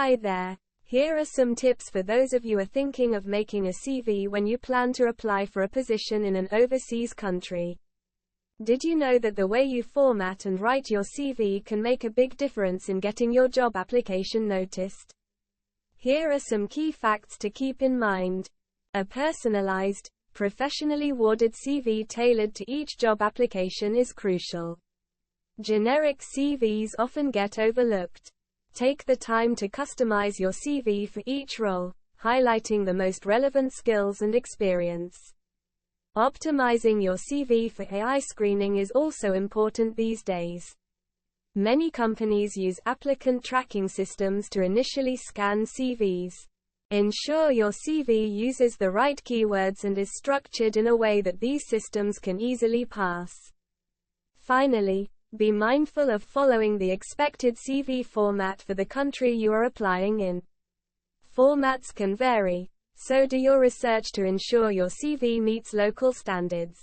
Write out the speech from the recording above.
Hi there. Here are some tips for those of you who are thinking of making a CV when you plan to apply for a position in an overseas country. Did you know that the way you format and write your CV can make a big difference in getting your job application noticed? Here are some key facts to keep in mind. A personalized, professionally worded CV tailored to each job application is crucial. Generic CVs often get overlooked. Take the time to customize your CV for each role, highlighting the most relevant skills and experience. Optimizing your CV for AI screening is also important these days. Many companies use applicant tracking systems to initially scan CVs. Ensure your CV uses the right keywords and is structured in a way that these systems can easily pass. Finally, be mindful of following the expected CV format for the country you are applying in. Formats can vary, so do your research to ensure your CV meets local standards.